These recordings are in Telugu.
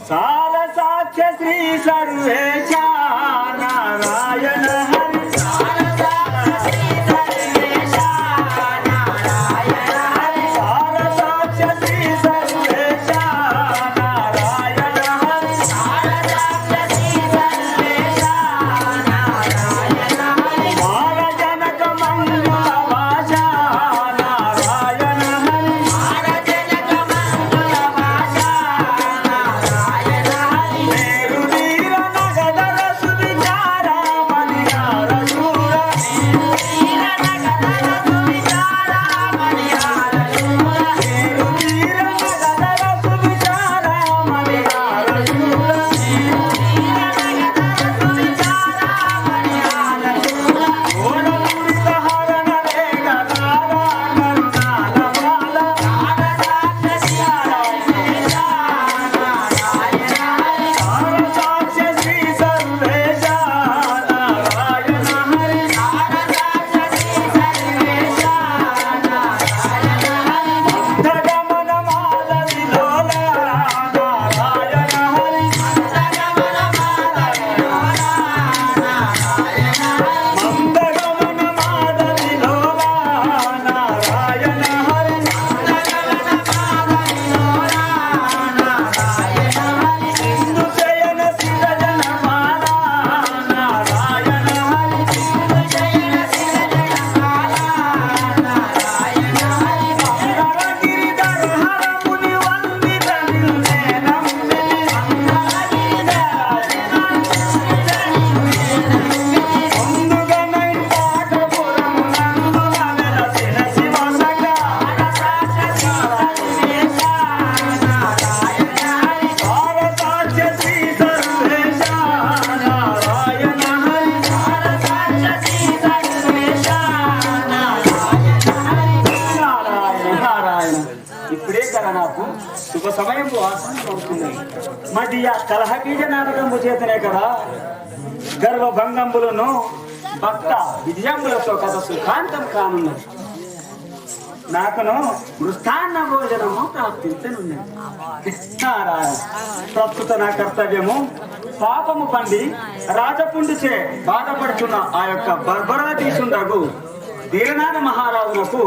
साक्षी श्री सर्वेश नारायण శుభ సమయంలో ఆసనం అవుతుంది. మరి ఆ కలహబీజ నాటకము చేతనే కదా గర్వభంగంబులను భక్త విజయములతో కథ సుఖాంతం కానున్నది. నాకును మృష్టాన్న భోజనము ప్రాప్తించనున్నది. నారాయణ, ప్రస్తుత నా కర్తవ్యము పాపము పండి రాజపుండిచే బాధపడుతున్న ఆ యొక్క బర్బరాధీశుండగు వీరనాథ మహారాజునకు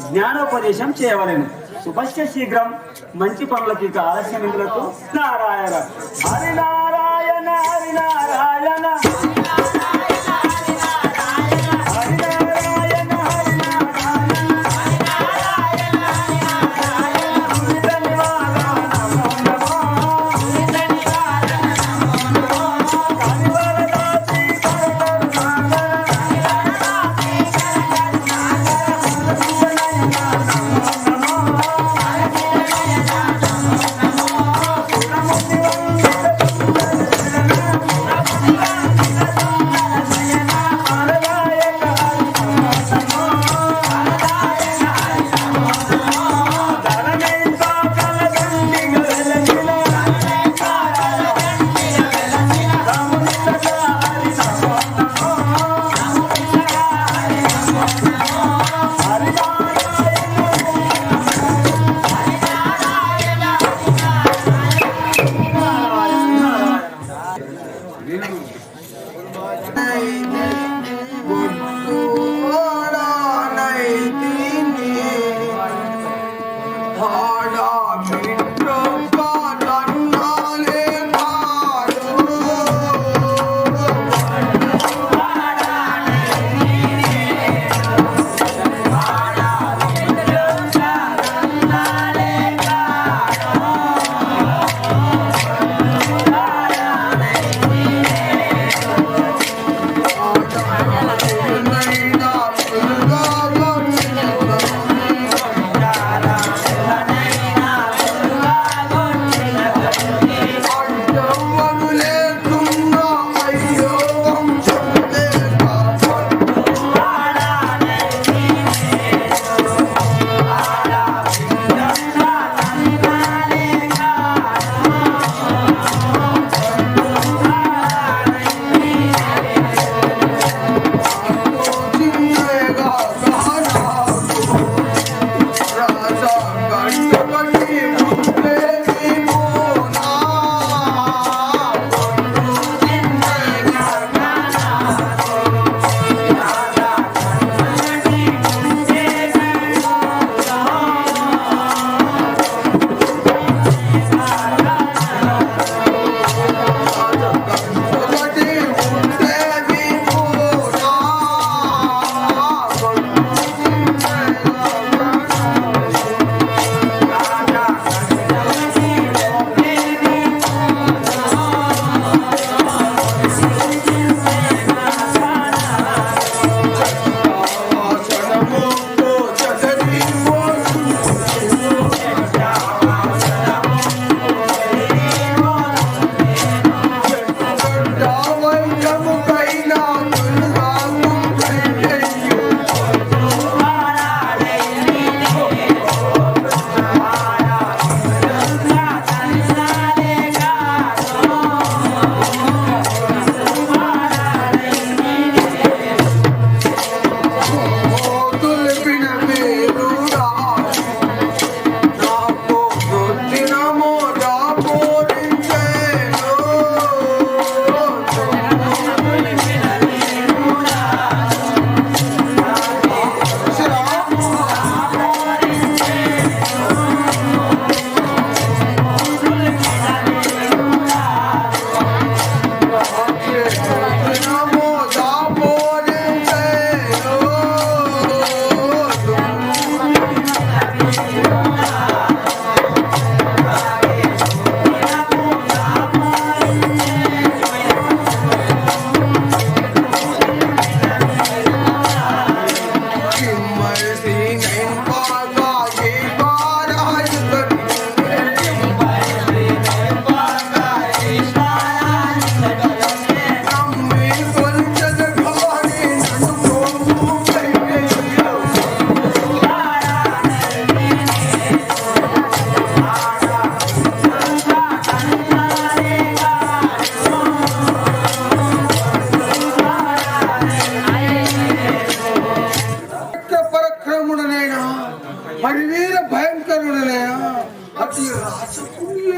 జ్ఞానోపదేశం చేయవలెను. శుభశ్య శీఘ్రం. మంచి పనులకి ఇక ఆలస్యం ఇందులకు. నారాయణ హరినారాయణ హరినారాయణ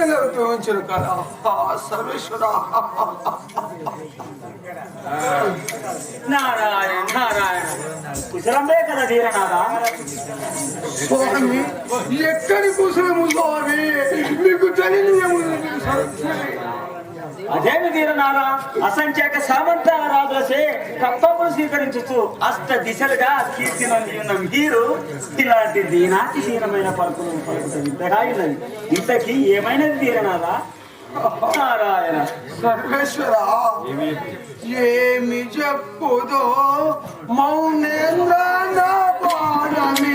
ఉపయోగించారు కదా సర్వేశ్వర. నారాయణ నారాయణ కుశలమే కదా ధీరనాథా. స్వామి ఎక్కడి కుశలము స్వామి, మీకు తెలియము. అదేమి ధీరనాథా, అసంఖ్యాక సామంతాల రాజులసే కప్పములు స్వీకరించు అష్ట దిశలుగా కీర్తి నంది ఉన్న మీరు ఇలాంటి దీనాతి దీనమైన పలుకులు పలుకుతారు. ఇంతగా ఉన్నది, ఇంతకి ఏమైనది ధీరనాథా? నారాయణ సర్వేశ్వర ఏమి చెప్పుదో మౌనేంద్ర నా పాదమీ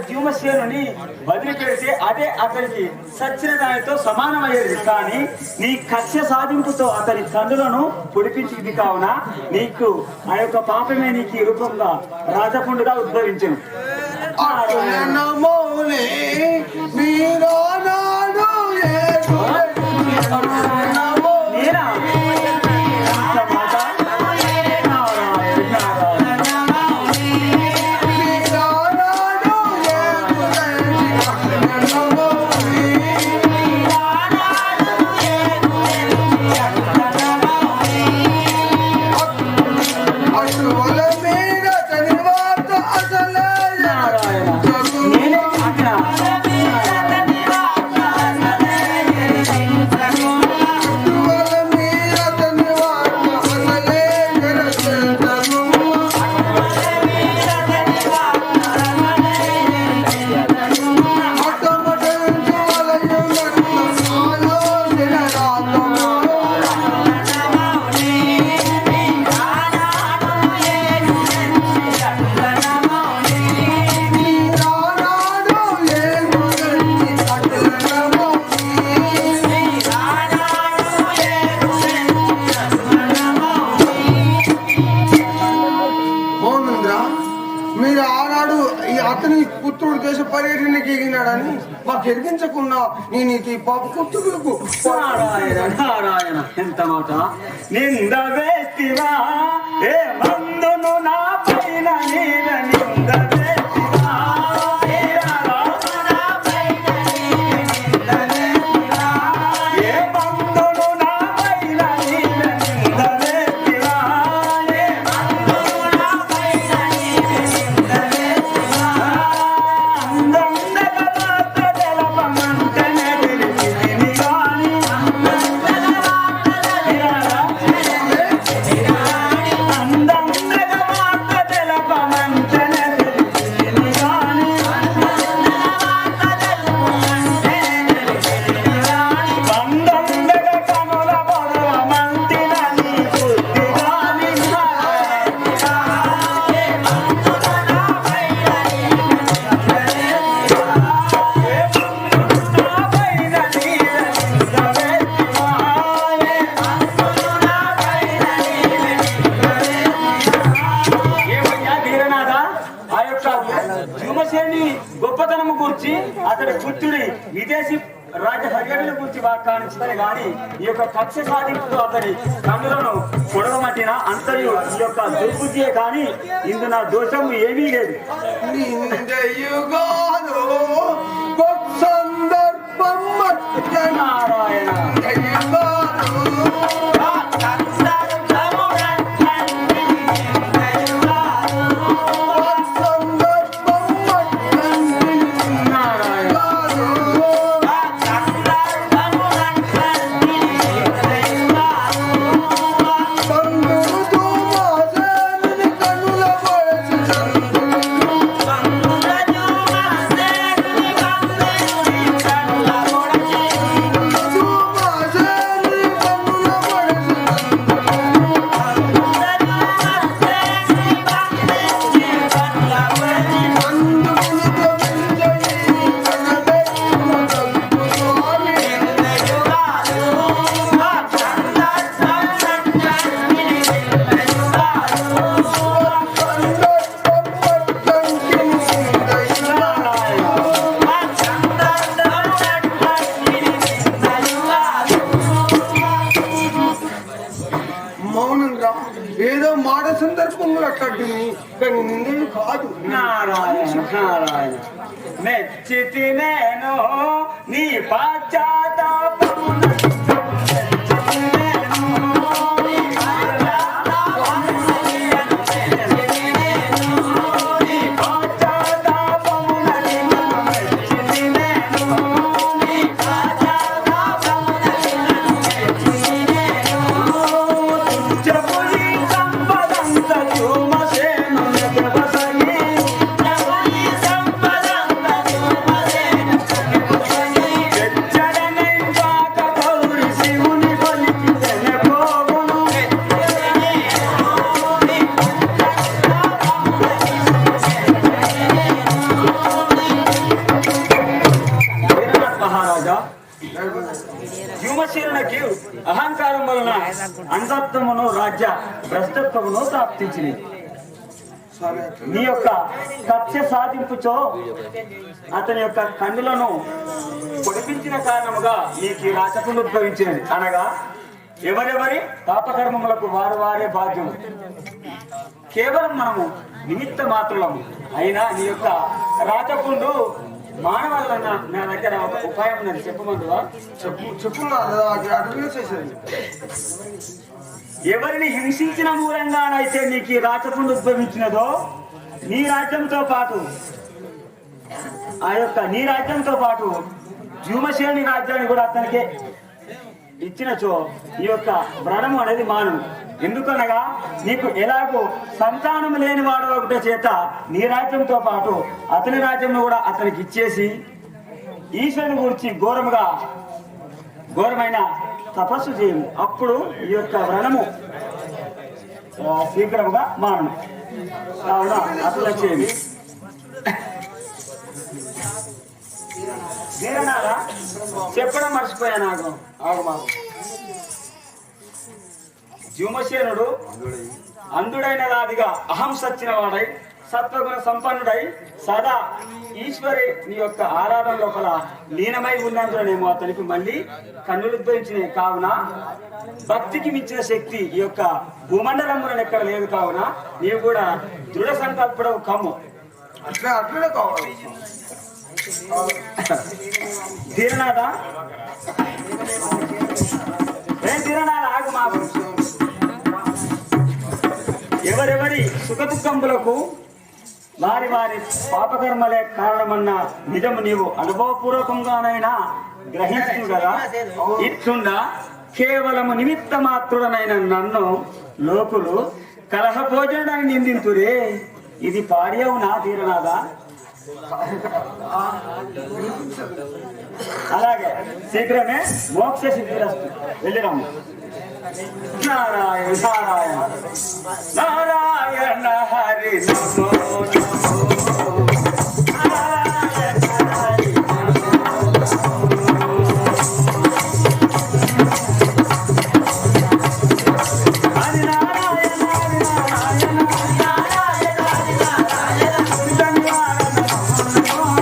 జీవసేనుని వదిలిపెడితే అదే అతనికి సచ్చిన దానితో సమానమయ్యేది. కానీ నీ కక్ష సాధింపుతో అతని కన్నులను పొడిపించింది కావున నీకు ఆ యొక్క పాపమే నీకు రూపంగా రాజపుండుగా ఉద్భవించను. ఎరిగించకుండా నేను ఈ పాప కుట్టుకు నారాయణ నారాయణ ఎంత మాట నింద వేస్తివా ఏ మందును నా పైన నీడ నింద వేస్తివా ఏ మందును నా పైన నీడ నింద వేస్తివా అందం గొప్పతనము గురించి అతడి పుత్రుడి విదేశీ రాజ హర్యాణ గురించి వ్యాఖ్యానించదని గాని ఈ యొక్క కక్ష సాధింపుతో అతడి కన్నులను పొడవమట్టిన అంతయు ఈ యొక్క దుర్బుద్ధియే కానీ ఇందు నా దోషము ఏమీ లేదు. నిందయుగాను సందర్భం నారాయణ ఏదో మాట సందర్భంలో అట్లాంటివి కానీ నిందలు కాదు. నారాయణ నారాయణ మెచ్చితి నేను నీ పాశ్చాత్తాపమున వ్యూమశీలనకి అహంకారం వలన అంధత్వమును రాజ్య భ్రష్టత్వమును ప్రాప్తించింది. నీ యొక్క కక్ష సాధింపుతో అతని యొక్క కన్నులను పొడిపించిన కారణముగా నీకు ఈ రాచకులు ఉద్భవించినది. అనగా ఎవరెవరి పాపకర్మములకు వారే బాధ్యులు. కేవలం మనము నిమిత్త మాత్రము అయినా నీ యొక్క రాచకుండు మానవాళ్ళన్న నా దగ్గర ఒక ఉపాయం ఉన్నది, చెప్పమందువా? చెప్పు. ఎవరిని హింసించిన మూలంగానైతే నీకు ఈ రాచకుండు ఉద్భవించినదో నీ రాజ్యంతో పాటు నీ రాజ్యంతో పాటు వ్యూమశేని రాజ్యాన్ని కూడా అతనికి ఇచ్చినచో ఈ యొక్క వ్రణము అనేది మానవు. ఎందుకనగా నీకు ఎలాగో సంతానం లేని వాడు ఒకటే చేత నీ రాజ్యంతో పాటు అతని రాజ్యంను కూడా అతనికి ఇచ్చేసి ఈశ్వరుని గురించి ఘోరమైన తపస్సు చేయము. అప్పుడు ఈ యొక్క వ్రణము శీఘ్రముగా మానము. కావున అట్లా చేయండి. వీరనారా చెప్పడం మర్చిపోయాను. ఆగమా వ్యూమశేనుడు అంధుడైన రాదిగా అహం సచ్చిన వాడై సత్వగుణ సంపన్నుడై సదా ఈశ్వరి నీ యొక్క ఆరాధన లోపల లీనమై ఉన్నందునేమో అతనికి మళ్ళీ కన్నులు ఉద్భవించినాయి. కావున భక్తికి మించిన శక్తి ఈ యొక్క భూమండలంలో ఎక్కడ లేదు. కావున నీవు కూడా దృఢ సంకల్పడవు కమ్ము. అట్లనే కావాలి. తీరనాథ ఏం తీరనాథ ఆగు మా ఎవరెవరి సుఖదుఖములకు వారి పాపకర్మలే కారణమన్న నిజము నీవు అనుభవపూర్వకంగానైనా గ్రహించు కదా. ఇట్లుండా కేవలము నిమిత్త మాత్రుడనైన నన్ను లోకులు కలహభోజనాన్ని నిందింతురే. ఇది పాడ్యవునా తీరనాథ? అలాగే శీఘ్రమే మోక్ష సిద్ధిరస్తు. వెళ్ళిరమ్మ. నారాయణ నారాయణ నారాయణ హరి నమో నమో.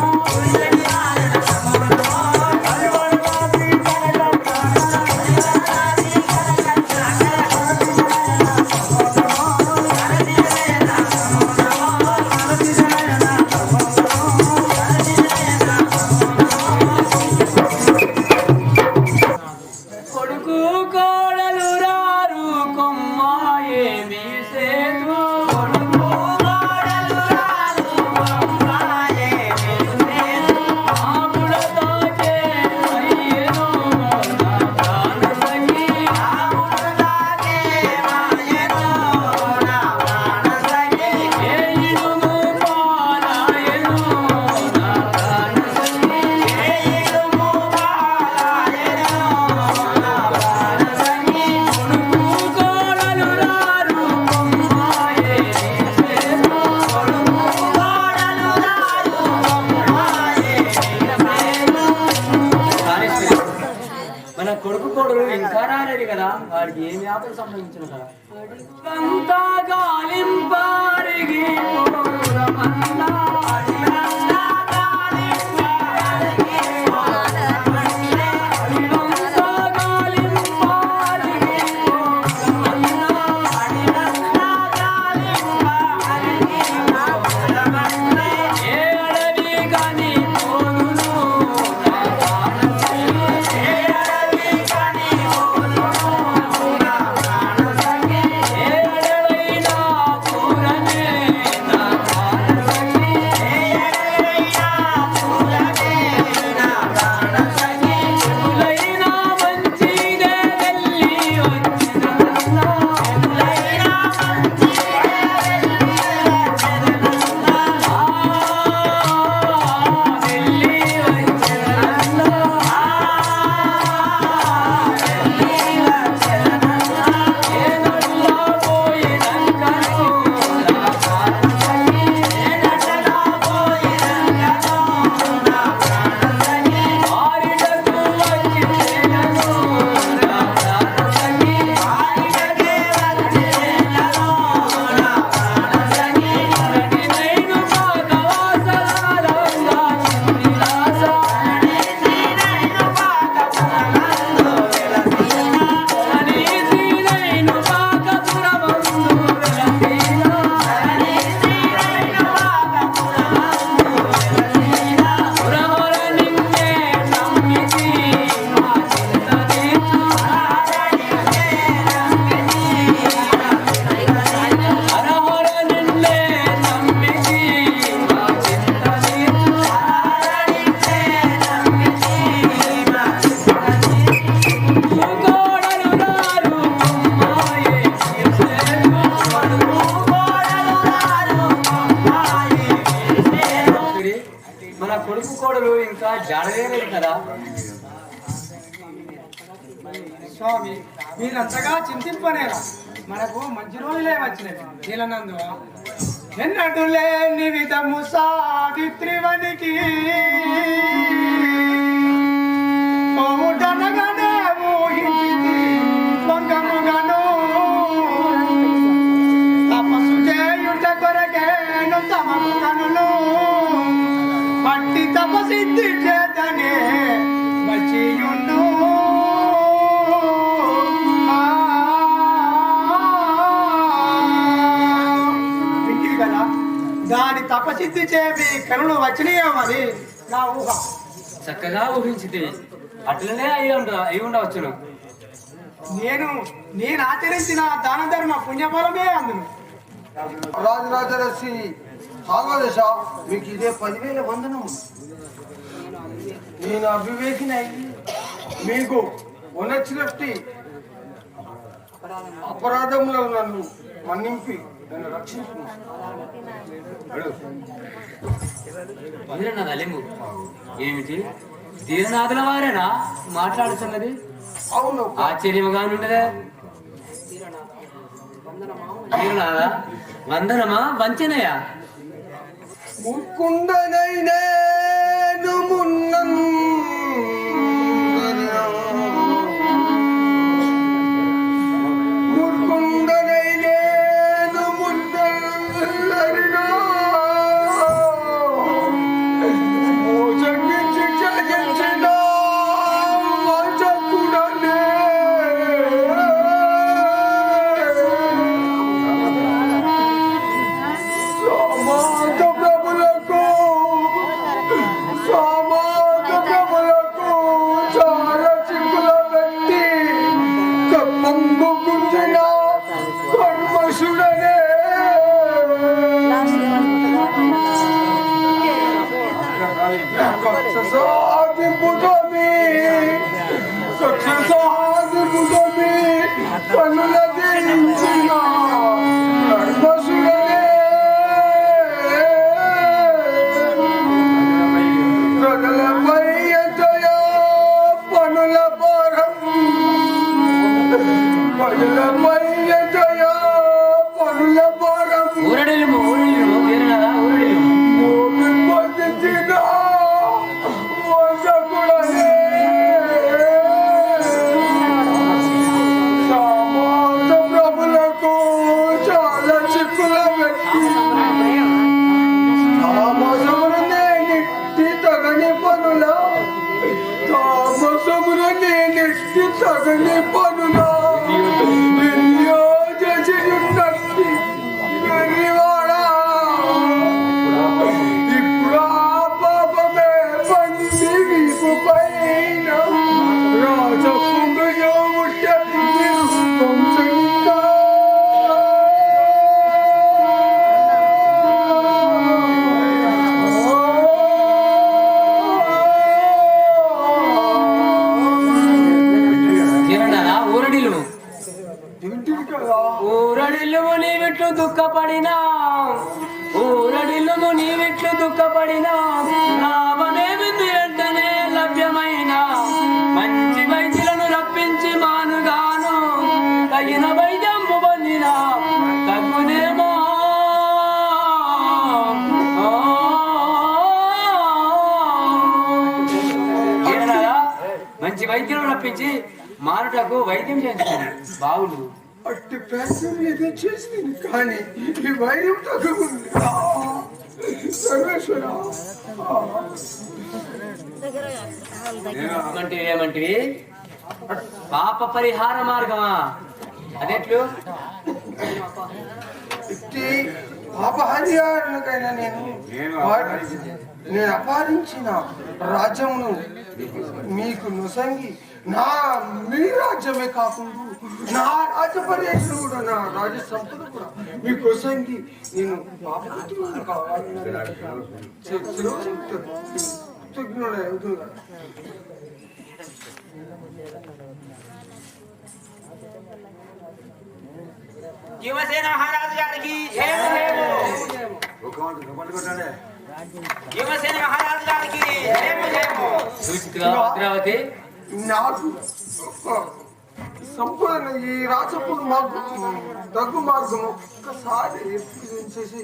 కొడుకు కొడుకు ఇంకా రాలేదు కదా, వాడికి ఏమి ఆపద సంభవించిన కదా. అంతా గాలింపారిగి పోరమన్నా, మన కొడుకు కోడలు ఇంకా జాడలేదు కదా. స్వామి, మీరంతగా చింతింపనేరా, మనకు మంచి రోజులే వచ్చినవి. నీలనందు ఎన్నడు లేని విధము సావిత్రివనికి కోముటనగానే ఊహించింది భంగముగాను, తపస్సు చేయుట కొరకేను తమకు కనులు పట్టి తపసిద్ధి చేతనే వచ్చియుండు. వింటివి కదా, దాని తపసిద్ధి చేసి కనులు వచ్చినాయేమని నా ఊహ. చక్కగా ఊహించింది, అట్లనే అయి ఉండవచ్చును. నేను ఆచరించిన దాన ధర్మ పుణ్యఫలమే అందును. రాజరాజరసి ఆగదశ, మీకు ఇదే 10,000 వందనము. నేను అవివేకినై మీకు వనచ్చినట్టి అపరాధములో నన్ను మన్నింపి నన్ను రక్షించుకున్నాను. ఏమిటి, తీరనాథుల వారేనా మాట్లాడుతున్నది? అవును, ఆశ్చర్యముగా ఉండదా? తీరనాథా, వందనమా వంచనయా? ముకుందనైనేను మున్నన్ ముకుందనైనేను మున్నరినా మోసగించి చగించిన వంచకుడనే సమాజ ప్రభులకు చాలా చిక్కుల పెట్టి కమ్మంగు గుంజిన కర్మశుడనే సాధిపుతమి సాధిపుతమి కన్నుల దించిన కర్మశుడనే పనుల భారం పనుల భారం ఊరడిల్లు తీరనాథా, ఊరడిల్లు. మోపించిన వంశకుడనే తగని పనులా తామసమున నేనెట్టి తగని పనులా ఎన్నో చేసి ఉన్నట్టి వెర్రివాడా ఇప్పుడు ఆ పాపమే పండి వీపు పైన రాజపుంగయో ముట్టెత్తి వంశంగా ఊరడిల్లుము నీవిట్లు దుఃఖపడినా ఊరడిల్లుము నీవిట్లు దుఃఖపడినా లాభమేమి వెంటనే లభ్యమైన మంచి వైద్యులను రప్పించి మానుగాను తగిన వైద్యము పొందిన తగ్గునేమో మంచి వైద్యులను రప్పించి మానుటకు వైద్యం చేయించుకోండి బావులు అట్టి ప్రయత్నం ఏదో చేసింది కానీ ఈ వైద్యం తగ్గకుంది సర్వేశ్వర ఏమంటివి పాప పరిహార మార్గమా అదెట్లు ఇట్టి పాపహరియారులకైనా నేను అపహరించిన రాజ్యమును మీకు నొసంగి మీ రాజ్యమే కాకుండా నా రాజ్య పర్యటన కూడా నా రాజ్య సంపద కూడా మీకోసంగి నేను పాపపుత్రులను కావాలని యువసేన మహారాజు గారికి యువసేన మహారాజు గారికి భద్రావతి నాకు సంపూర్ణ ఈ రాజపూర్ మార్గం దగ్గు మార్గం ఒక్కసారి చేసి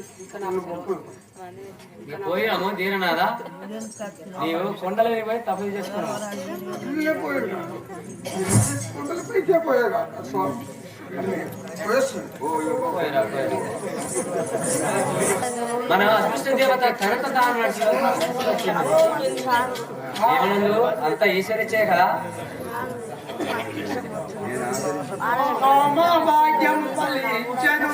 పోయాము దీననాదా నీవు కొండల పోయి తపస్సు చేసుకున్నావు కొండలపైకే పోయాగా స్వామి మన అదృష్ట దేవత కనక ఏమనందు అంత ఈశ్వరిచ్చే కదా భాగ్యం ఫలించెను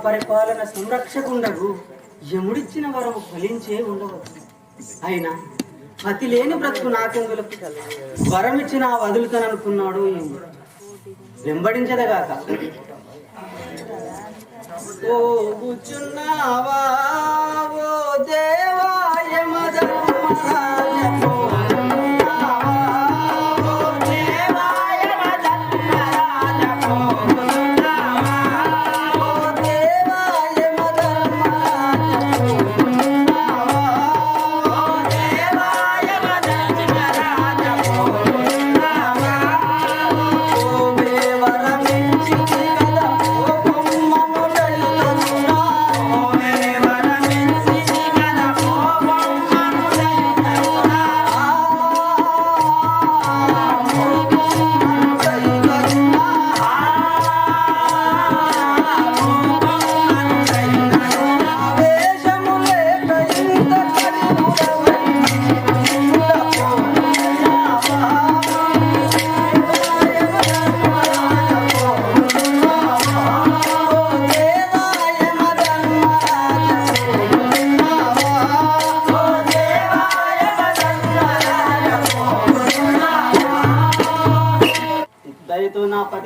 పరిపాలన సంరక్షకుండగు యముడిచ్చిన వరము ఫలించే ఉండవచ్చు. అయినా అతి లేని బ్రతుకు నాకెందులకు వరమిచ్చిన వదులుతాననుకున్నాడు ఏమో వెంబడించదగాక. ఓ కూర్చున్నావా ఓ దేవా యమధర్మరాజు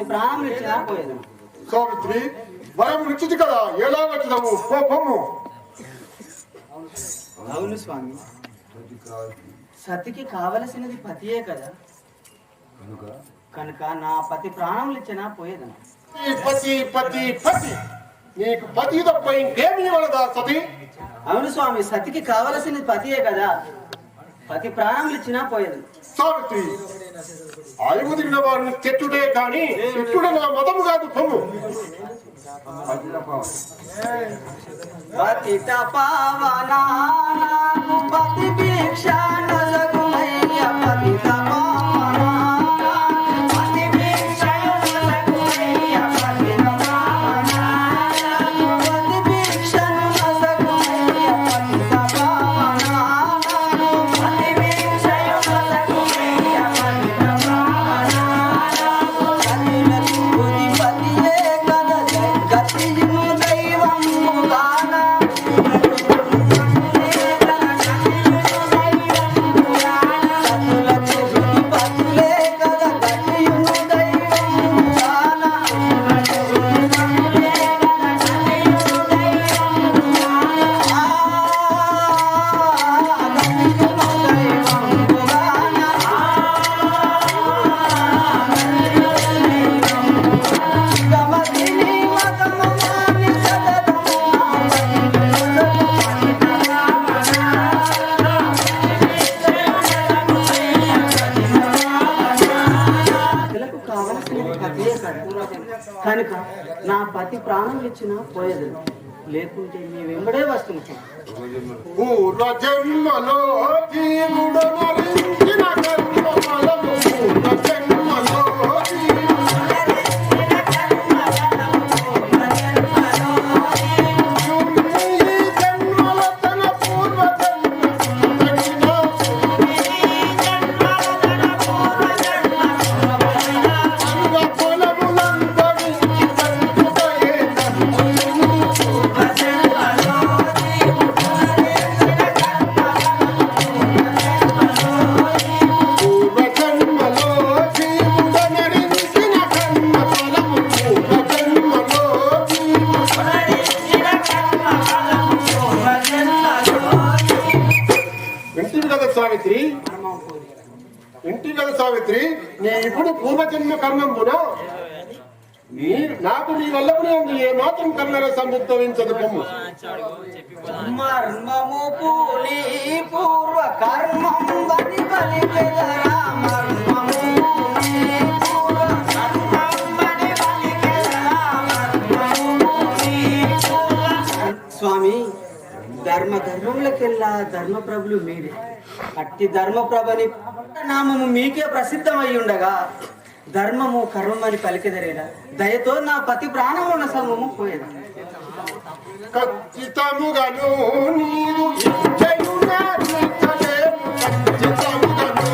పతి ప్రాణం ఇచ్చినా పోయేది. సావిత్రి వరం ఇచ్చిది కదా, ఎలా వచ్చినాము కోపము? అవును స్వామి, సతికి కావలసినది పతియే కదా, కనుక నా పతి ప్రాణములు ఇచ్చినా పోయేదను. పతి పతి పతి నీకు పతి తప్ప ఇంకేమీ ఇవ్వలేదా సతి? అవును స్వామి, సతికి కావలసినది పతియే కదా, పతి ప్రాణములు ఇచ్చినా పోయేదను. సావిత్రి ఆయువు తిరిగిన వారిని చెట్టుడే కానీ చెట్టుడ నా మతము కాదు పొమ్ము. పతి తపావనా పతి భిక్ష నొసగుమయ్య, పతి తపావనా పతి భిక్ష నొసగుమయ్య, పతి తపావనా పతి భిక్ష నొసగుమయ్య, పతి తపావనా పతి భిక్ష నొసగుమయ్య, పతి తపావనా పతిలకు బుద్ధి పతియే కదా గతియును దైవము గానా. కనుక నా పతి ప్రాణం ఇచ్చినా పోయేది, లేకుంటే నీ వెంబడే వస్తుంది. పూర్వ జన్మలో జీవుడు మరించిన కర్మ ఫలము, పూర్వ జన్మలో జన్మల తన పూర్వ ఇంటి కదా సావిత్రి, నీ ఇప్పుడు పూర్వజన్మ కర్మంబున నాకు నీ వల్ల ఏ మాత్రం కర్ణర సంయుక్తవించదు పొమ్ము. మర్మము పూలి పూర్వ కర్మం బలి బలి పెదరా, మర్మము పూలి పూర్వ కర్మం బలి బలి పెదరా, మర్మము పూలి పూర్వ. స్వామి, ధర్మములకెల్లా ధర్మప్రభులు మీరే. అట్టి ధర్మప్రభని నామము మీకే ప్రసిద్ధమై ఉండగా ధర్మము కర్మని పలికెదరేడా, దయతో నా పతి ప్రాణమున్న సమము పోయేదా. ఖచ్చితముగాను నీవు ఇచ్చెయునా తీర్చలేము, ఖచ్చితముగాను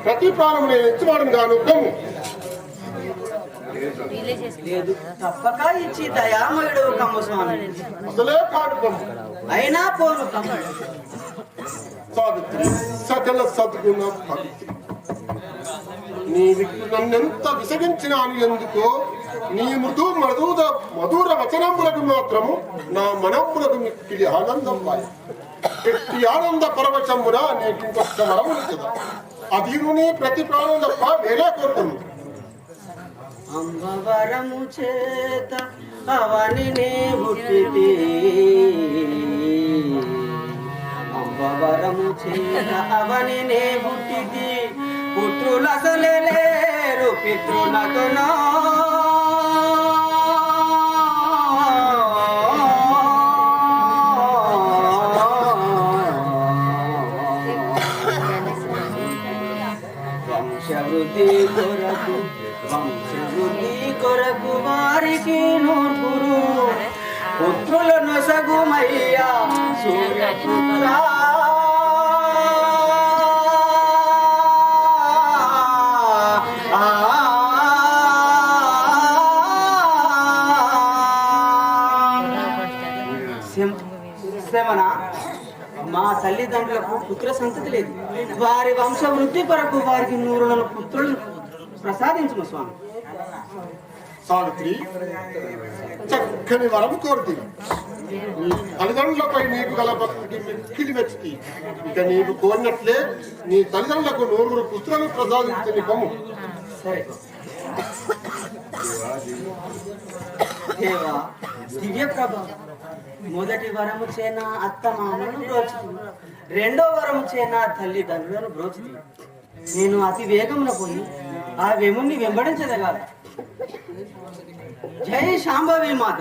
ప్రతి ప్రాణం నేను ఇచ్చివాడను గాను పొమ్ము. లేదు, తప్పక ఇచ్చి దయామయుడు కమ్మ స్వామి. అసలే కాదు పొమ్ము. అయినా పోను కమ్మ. సావిత్రి సకల సద్గుణ భక్తి, నన్నెంత విసగించినాను ఎందుకో నీ మధుర వచనములకు మాత్రము నా మనములకు మిక్కిలి ఆనందం పాయ. ఎట్టి ఆనంద పరవశమున నీకు ఇంకొక వరములు కదా, అది నీ ప్రతి ప్రాణం తప్ప వేరే కోరుతుంది. అంబవరము చేత అవని నే పుట్టితే, శుభవరము చేత అవని నే పుట్టిది పుత్రులసలే లేరు పితృనకునో వంశవృద్ధి కొరకు వారికి నూర్పురు పుత్రులను సగుమయ్యా సూర్యపుత్ర శ్రవణ మా తల్లిదండ్రులకు పుత్ర సంతతి లేదు వారి వంశవృద్ధి కొరకు వారికి నూరులను పుత్రులను ప్రసాదించుము స్వామి. సావిత్రి చక్కని వరం కోరుతుంది నీ తల్లిదండ్రులపై నీకు గల భక్తికి మిక్కిలి మెచ్చి ఇక నీకు కోరినట్లే నీ తల్లిదండ్రులకు 100 పుత్రులను ప్రసాదించని కొమ్ము. సరే దేవా దివ్య ప్రభ మొదటి వరము చేన అత్త మామలను బ్రోచుతుంది రెండో వరము చేన తల్లిదండ్రులను బ్రోచుతుంది నేను అతి వేగమున పోయి ఆ వెముని వెంబడించదగా. జై శాంభవి మాత.